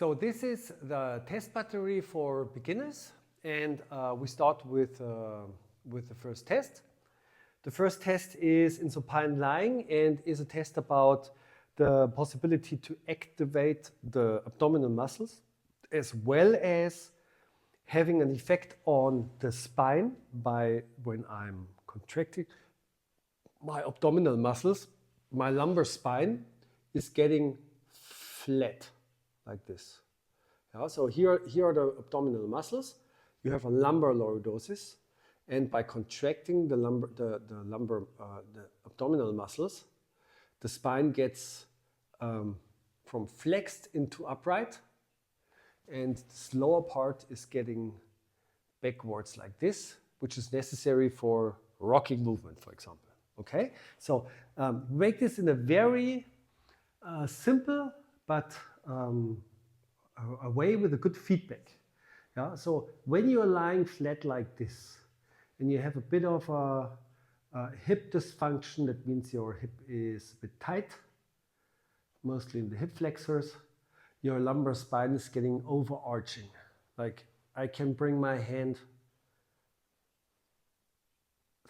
So this is the test battery for beginners, and we start with the first test. The first test is in supine lying and is a test about the possibility to activate the abdominal muscles as well as having an effect on the spine by when I'm contracting my abdominal muscles, my lumbar spine is getting flat like this. Yeah, so here are the abdominal muscles. You have a lumbar lordosis, and by contracting the abdominal muscles, the spine gets from flexed into upright, and this lower part is getting backwards like this, which is necessary for rocking movement, for example. Okay, so make this in a very simple but a way with a good feedback. Yeah, so when you are lying flat like this, and you have a bit of a hip dysfunction, that means your hip is a bit tight, mostly in the hip flexors, your lumbar spine is getting overarching. Like I can bring my hand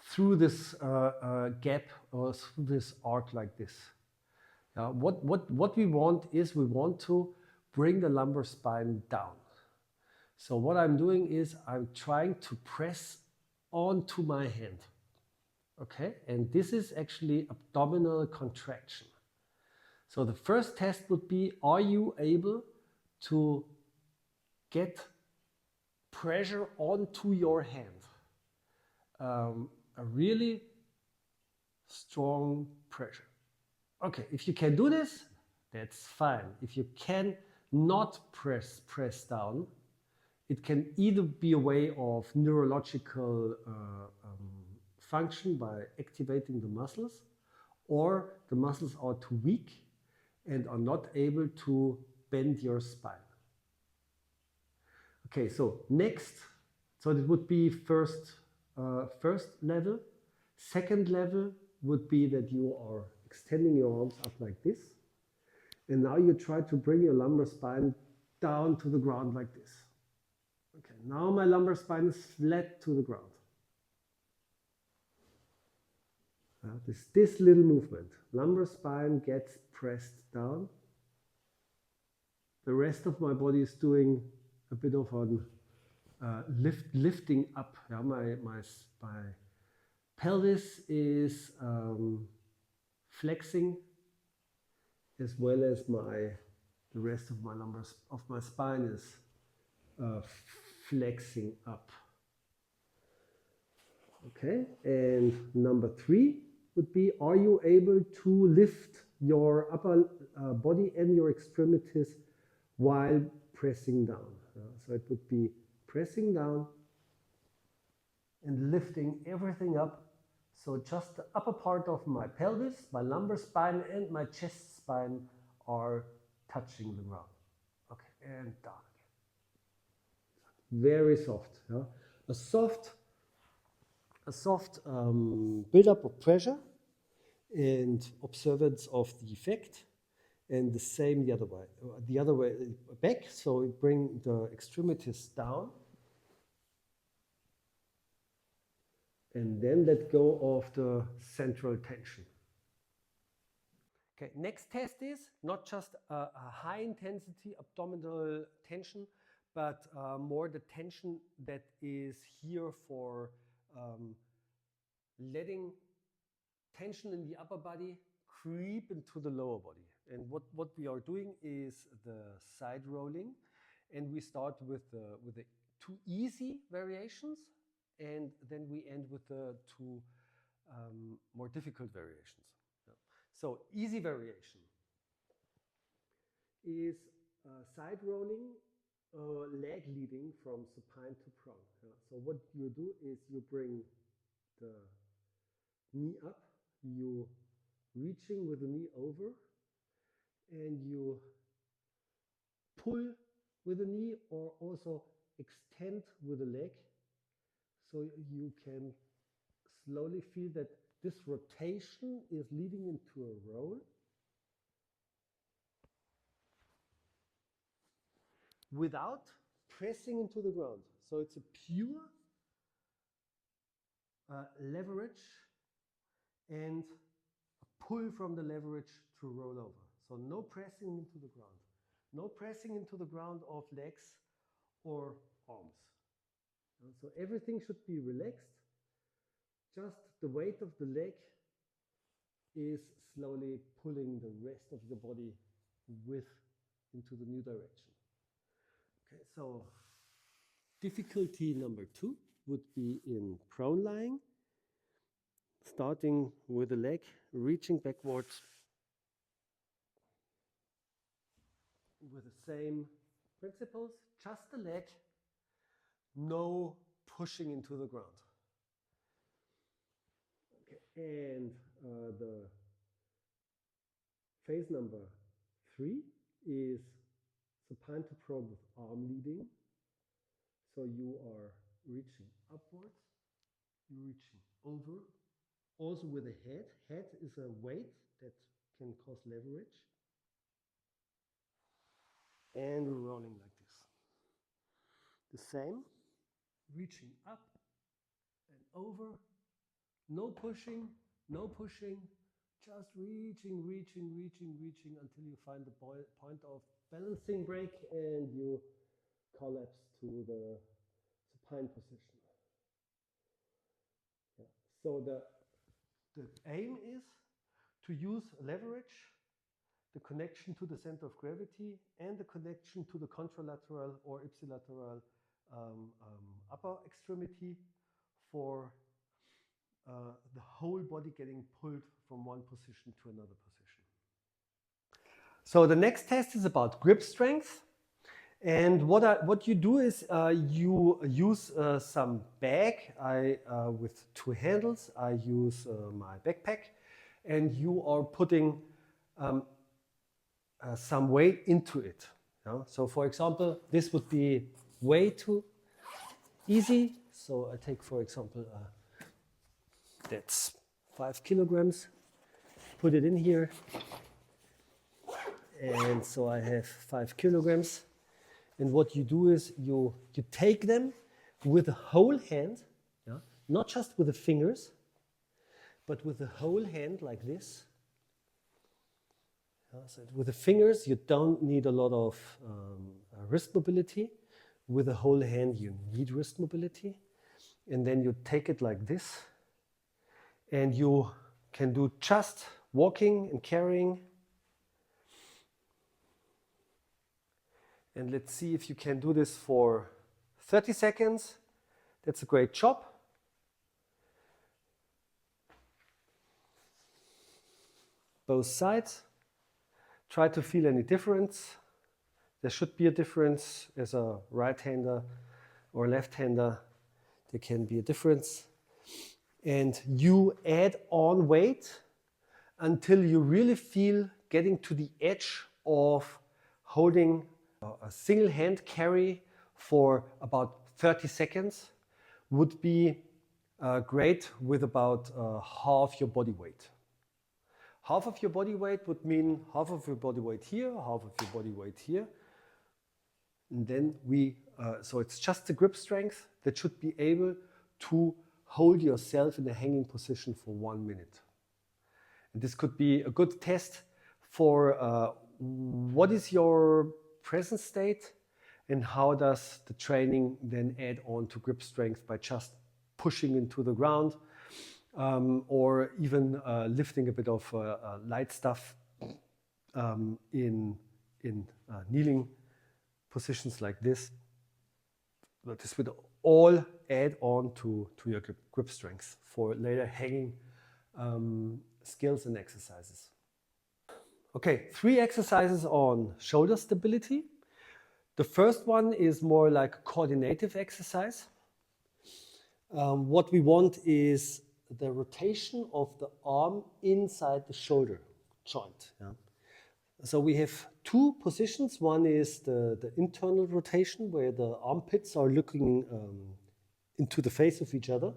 through this gap or through this arc like this. What we want is we want to bring the lumbar spine down. So what I'm doing is I'm trying to press onto my hand. Okay, and this is actually abdominal contraction. So the first test would be, are you able to get pressure onto your hand? A really strong pressure. Okay, if you can do this, that's fine. If you can not press down, it can either be a way of neurological function by activating the muscles, or the muscles are too weak and are not able to bend your spine. Okay, so next, so that would be first level. Second level would be that you are extending your arms up like this, and now you try to bring your lumbar spine down to the ground like this. Okay, now my lumbar spine is flat to the ground. This little movement, lumbar spine gets pressed down. The rest of my body is doing a bit of a lifting up. Yeah, my pelvis is flexing, as well as the rest of my spine is flexing up. Okay, and number 3 would be, are you able to lift your upper body and your extremities while pressing down? So it would be pressing down and lifting everything up. So just the upper part of my pelvis, my lumbar spine, and my chest spine are touching the ground. Okay, and down again. Very soft. Yeah? A soft build-up of pressure and observance of the effect, and the same the other way back. So we bring the extremities down, and then let go of the central tension. Okay, next test is not just a high intensity abdominal tension, but more the tension that is here for letting tension in the upper body creep into the lower body. And what we are doing is the side rolling, and we start with the 2 easy variations, and then we end with the 2 more difficult variations. Yeah. So easy variation is side rolling, leg leading from supine to prone. Yeah. So what you do is you bring the knee up, you reaching with the knee over, and you pull with the knee or also extend with the leg, so you can slowly feel that this rotation is leading into a roll. without pressing into the ground. So it's a pure leverage and a pull from the leverage to roll over. So no pressing into the ground. No pressing into the ground of legs or arms. So everything should be relaxed. Just the weight of the leg is slowly pulling the rest of the body into the new direction. Okay, so difficulty number 2 would be in prone lying, starting with the leg, reaching backwards with the same principles, just the leg, no pushing into the ground. Okay, and the phase number 3 is supine to prone with arm leading. So you are reaching upwards, you're reaching over, also with the head. Head is a weight that can cause leverage. And we're rolling like this. The same, reaching up and over, no pushing, no pushing, just reaching, reaching, reaching, reaching until you find the point of balancing break and you collapse to the supine position. Yeah. So the aim is to use leverage, the connection to the center of gravity, and the connection to the contralateral or ipsilateral upper extremity for the whole body getting pulled from one position to another position. So the next test is about grip strength. And what you do is you use some bag with 2 handles. I use my backpack, and you are putting some weight into it. Yeah? So for example, this would be way too easy. So I take, for example, that's 5 kilograms, put it in here. And so I have 5 kilograms. And what you do is you take them with the whole hand, yeah? Not just with the fingers, but with the whole hand like this. Yeah, so with the fingers, you don't need a lot of wrist mobility. With the whole hand, you need wrist mobility. And then you take it like this. And you can do just walking and carrying. And let's see if you can do this for 30 seconds. That's a great job. Both sides. Try to feel any difference. There should be a difference as a right-hander or left-hander. There can be a difference. And you add on weight until you really feel getting to the edge of holding a single hand carry for about 30 seconds would be great with about half your body weight. Half of your body weight would mean half of your body weight here, half of your body weight here. And then so it's just the grip strength that should be able to hold yourself in a hanging position for 1 minute. And this could be a good test for what is your present state and how does the training then add on to grip strength by just pushing into the ground or even lifting a bit of light stuff in kneeling positions like this. But this would all add on to your grip strength for later hanging skills and exercises. Okay, 3 exercises on shoulder stability. The first one is more like a coordinative exercise. What we want is the rotation of the arm inside the shoulder joint. Yeah? So we have 2 positions. One is the internal rotation, where the armpits are looking into the face of each other.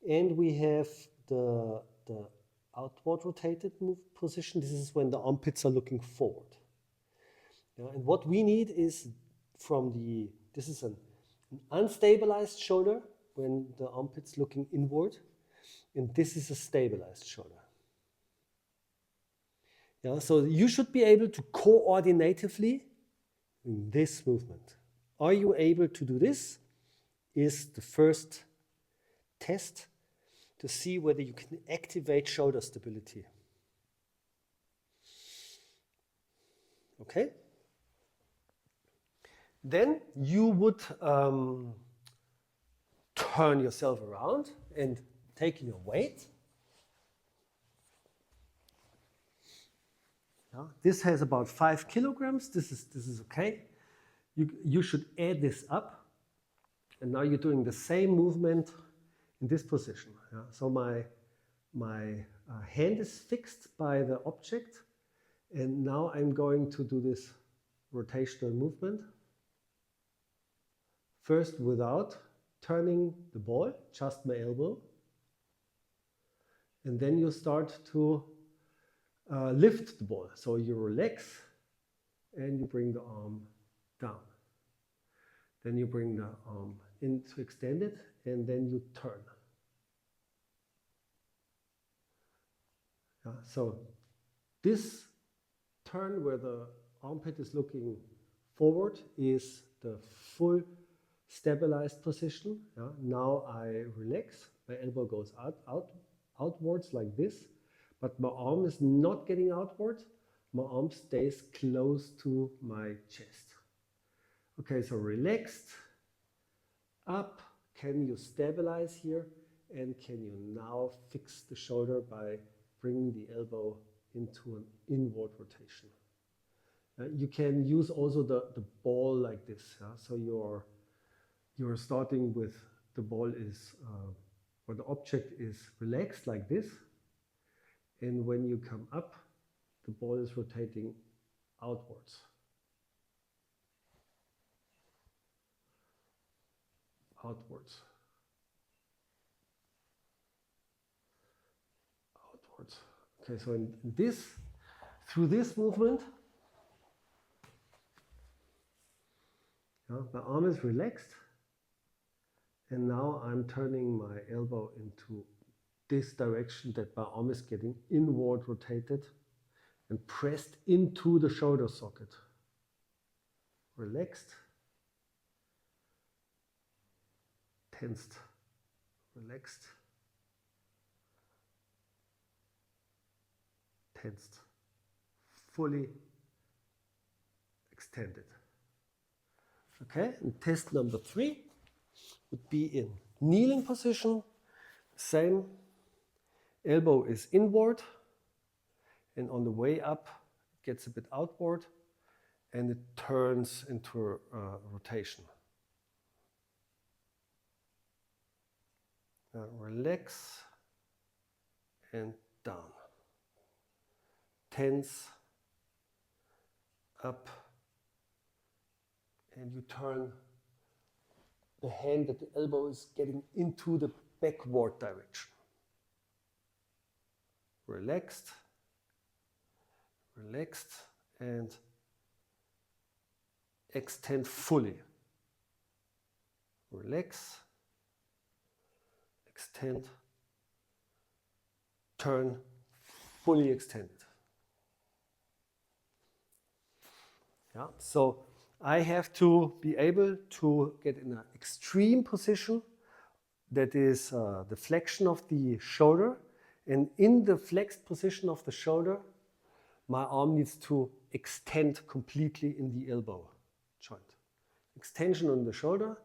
And we have the outward rotated position. This is when the armpits are looking forward. Yeah, and what we need is from this is an unstabilized shoulder when the armpit's looking inward, and this is a stabilized shoulder. Yeah, so you should be able to coordinatively in this movement. Are you able to do this? Is the first test to see whether you can activate shoulder stability. Okay? Then you would turn yourself around and take your weight. Yeah, this has about 5 kilograms. This is okay. You should add this up. And now you're doing the same movement in this position. Yeah? So my hand is fixed by the object. And now I'm going to do this rotational movement. First without turning the ball, just my elbow. And then you start to lift the ball. So you relax and you bring the arm down. Then you bring the arm in to extend it and then you turn. Yeah, so this turn where the armpit is looking forward is the full stabilized position. Yeah, now I relax, my elbow goes outwards like this, but my arm is not getting outward. My arm stays close to my chest. Okay, so relaxed, up, can you stabilize here? And can you now fix the shoulder by bringing the elbow into an inward rotation? You can use also the ball like this. So you're starting with the ball is, or the object is relaxed like this. And when you come up, the ball is rotating outwards. Outwards. Outwards. Okay, so in this, through this movement, my arm is relaxed. And now I'm turning my elbow into this direction that my arm is getting inward rotated and pressed into the shoulder socket. Relaxed, tensed, relaxed, tensed, fully extended. Okay, and test number 3 would be in kneeling position. Same, elbow is inward, and on the way up, it gets a bit outward, and it turns into a rotation. Relax and down. Tense, up, and you turn the hand that the elbow is getting into the backward direction. Relaxed, relaxed, and extend fully. Relax, extend, turn, fully extended. Yeah, so I have to be able to get in an extreme position that is the flexion of the shoulder. And in the flexed position of the shoulder, my arm needs to extend completely in the elbow joint. Extension on the shoulder,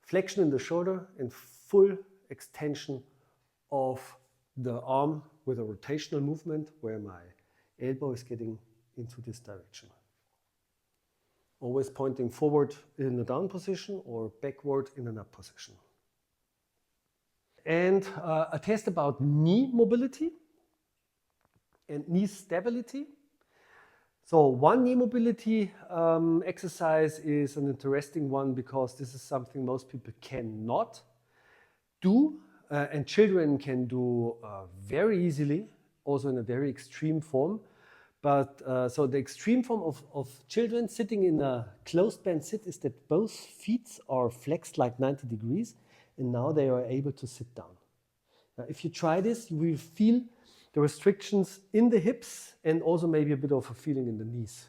flexion in the shoulder, and full extension of the arm with a rotational movement where my elbow is getting into this direction. Always pointing forward in the down position or backward in an up position. And a test about knee mobility and knee stability. So one knee mobility exercise is an interesting one because this is something most people cannot do and children can do very easily, also in a very extreme form. But so the extreme form of children sitting in a closed band sit is that both feet are flexed like 90 degrees, and now they are able to sit down. Now, if you try this, you will feel the restrictions in the hips and also maybe a bit of a feeling in the knees.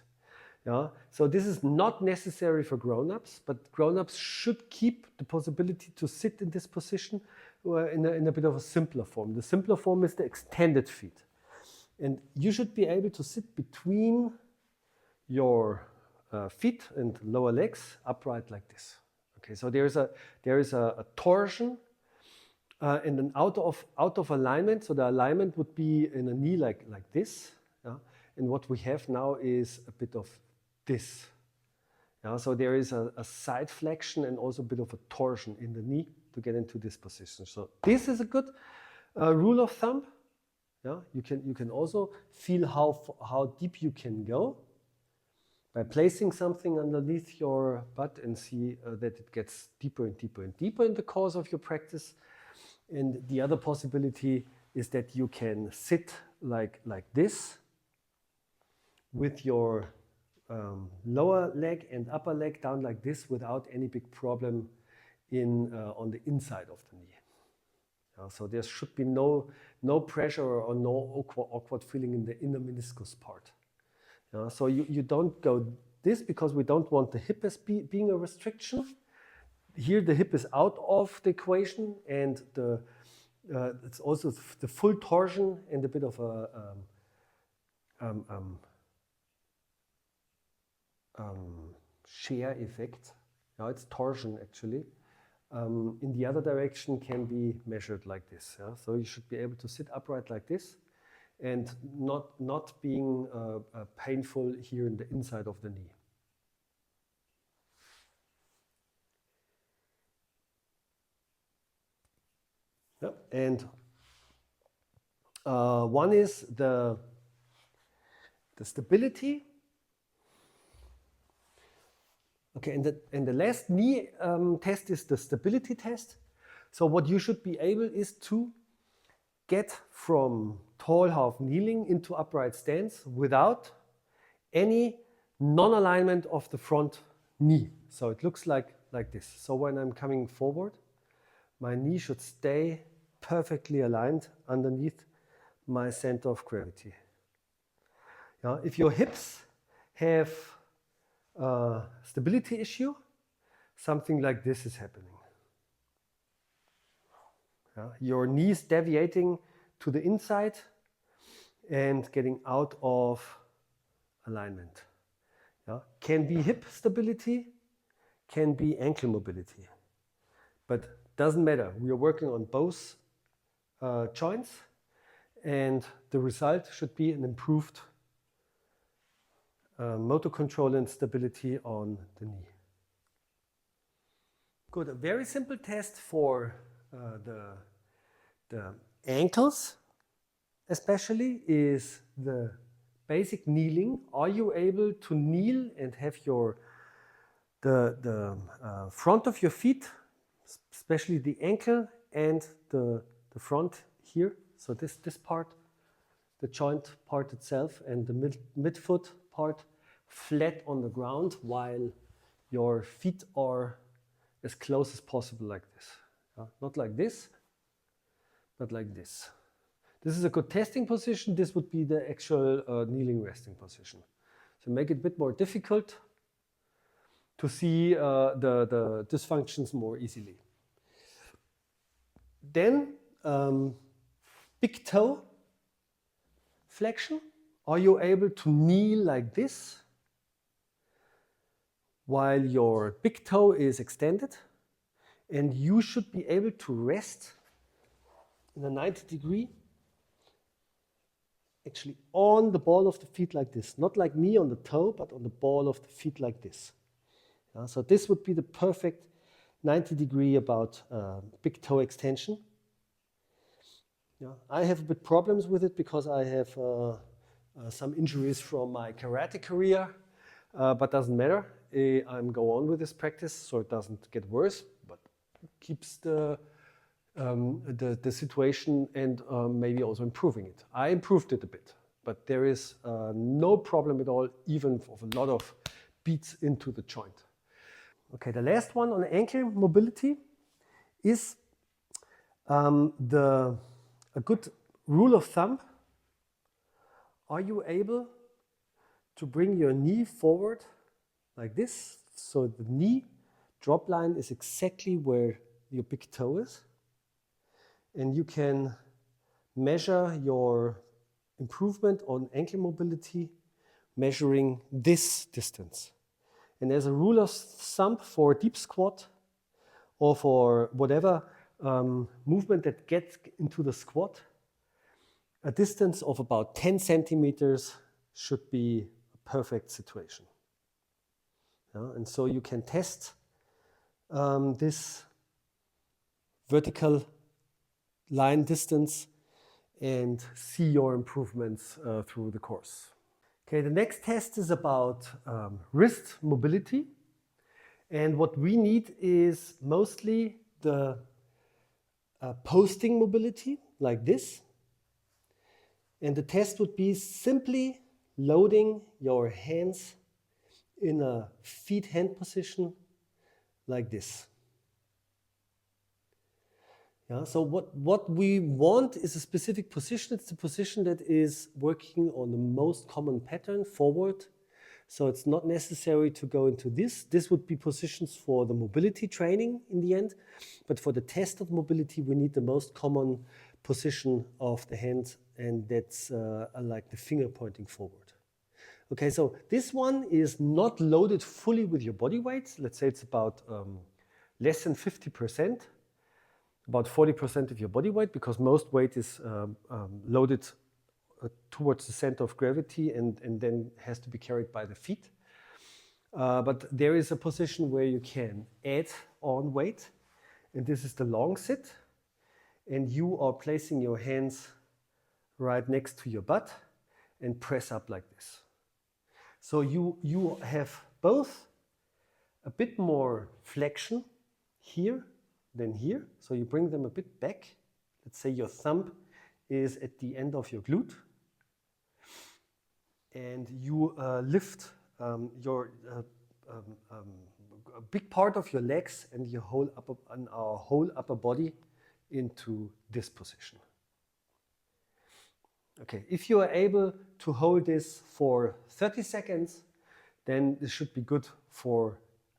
Yeah? So this is not necessary for grown-ups, but grown-ups should keep the possibility to sit in this position in a bit of a simpler form. The simpler form is the extended feet. And you should be able to sit between your feet and lower legs upright like this. Okay, so there is a torsion and an out of alignment. So the alignment would be in a knee like this. Yeah? And what we have now is a bit of this. Yeah? So there is a side flexion and also a bit of a torsion in the knee to get into this position. So this is a good rule of thumb. Yeah? You can also feel how deep you can go by placing something underneath your butt and see that it gets deeper and deeper and deeper in the course of your practice. And the other possibility is that you can sit like this with your lower leg and upper leg down like this without any big problem on the inside of the knee. So there should be no pressure or no awkward feeling in the inner meniscus part. So you don't go this because we don't want the hip as being a restriction. Here the hip is out of the equation, and it's also the full torsion and a bit of a shear effect. Now it's torsion actually. In the other direction can be measured like this. Yeah? So you should be able to sit upright like this and not being painful here in the inside of the knee. Yeah. And one is the stability. Okay, and the last knee test is the stability test. So what you should be able is to get from tall half kneeling into upright stance without any non-alignment of the front knee. So it looks like this. So when I'm coming forward, my knee should stay perfectly aligned underneath my center of gravity. Now, if your hips have stability issue, something like this is happening. Your knees deviating to the inside and getting out of alignment. Can be hip stability, can be ankle mobility, but doesn't matter. We are working on both joints, and the result should be an improved motor control and stability on the knee. Good. A very simple test for the ankles especially is the basic kneeling. Are you able to kneel and have the front of your feet, especially the ankle and the front here, so this part, the joint part itself, and the midfoot part flat on the ground while your feet are as close as possible like this. Not like this, but like this. This is a good testing position. This would be the actual kneeling resting position. So make it a bit more difficult to see the dysfunctions more easily. Then big toe flexion. Are you able to kneel like this while your big toe is extended? And you should be able to rest in a 90-degree, actually on the ball of the feet like this. Not like me on the toe, but on the ball of the feet like this. So this would be the perfect 90-degree about big toe extension. I have a bit problems with it because I have some injuries from my karate career, but doesn't matter. I'm go on with this practice, so it doesn't get worse, but keeps the situation and maybe also improving it. I improved it a bit, but there is no problem at all, even of a lot of beats into the joint. Okay, the last one on ankle mobility is a good rule of thumb. Are you able to bring your knee forward like this? So the knee drop line is exactly where your big toe is. And you can measure your improvement on ankle mobility measuring this distance. And as a rule of thumb for deep squat or for whatever movement that gets into the squat, a distance of about 10 centimeters should be a perfect situation. And so you can test this vertical line distance and see your improvements through the course. Okay, the next test is about wrist mobility. And what we need is mostly the posting mobility, like this. And the test would be simply loading your hands in a feet-hand position like this. Yeah, so what we want is a specific position. It's the position that is working on the most common pattern, forward. So it's not necessary to go into this. This would be positions for the mobility training in the end. But for the test of mobility, we need the most common position of the hand, and that's like the finger pointing forward. Okay, so this one is not loaded fully with your body weight. Let's say it's about less than 50%. About 40% of your body weight, because most weight is loaded towards the center of gravity and then has to be carried by the feet. But there is a position where you can add on weight, and this is the long sit. And you are placing your hands right next to your butt and press up like this. So you have both a bit more flexion here than here. So you bring them a bit back. Let's say your thumb is at the end of your glute. And you lift a big part of your legs and your whole upper body into this position. Okay, if you are able to hold this for 30 seconds, then this should be good for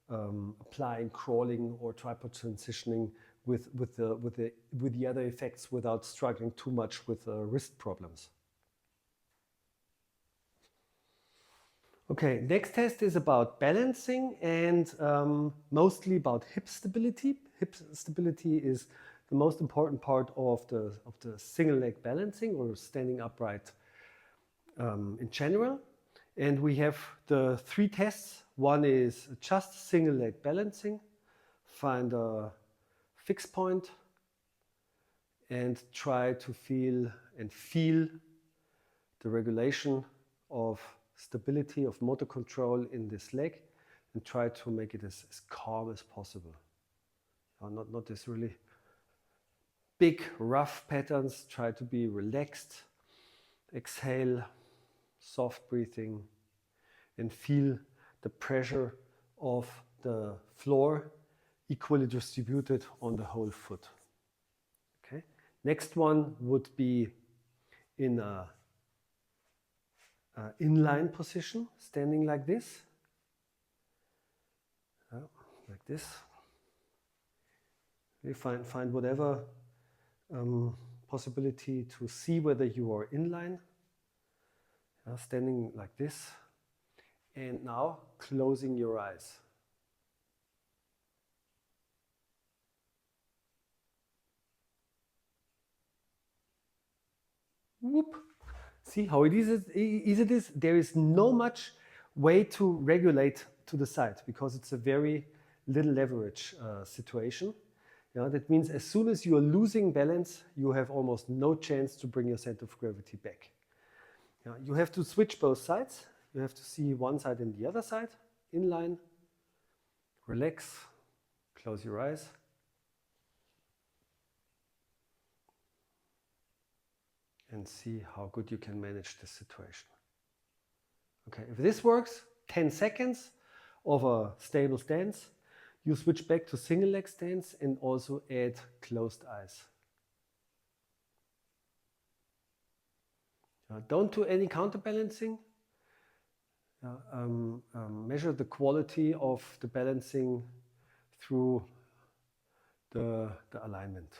applying crawling or tripod transitioning with the other effects without struggling too much with wrist problems. Okay, next test is about balancing and mostly about hip stability. Hip stability is the most important part of the single leg balancing or standing upright in general. And we have the 3 tests. One is just single leg balancing, find a fixed point and try to feel the regulation of stability of motor control in this leg and try to make it as calm as possible. Not this really big rough patterns. Try to be relaxed, exhale, soft breathing, and feel the pressure of the floor equally distributed on the whole foot. Okay. Next one would be in a inline position, standing like this. Like this. You find whatever possibility to see whether you are inline. Standing like this. And now closing your eyes. Whoop. See how easy it is? There is no much way to regulate to the side because it's a very little leverage situation. That means as soon as you are losing balance, you have almost no chance to bring your center of gravity back. You have to switch both sides. You have to see one side and the other side. Inline, relax, close your eyes. and see how good you can manage this situation. Okay, if this works, 10 seconds of a stable stance, you switch back to single leg stance and also add closed eyes. Don't do any counterbalancing. Measure the quality of the balancing through the alignment.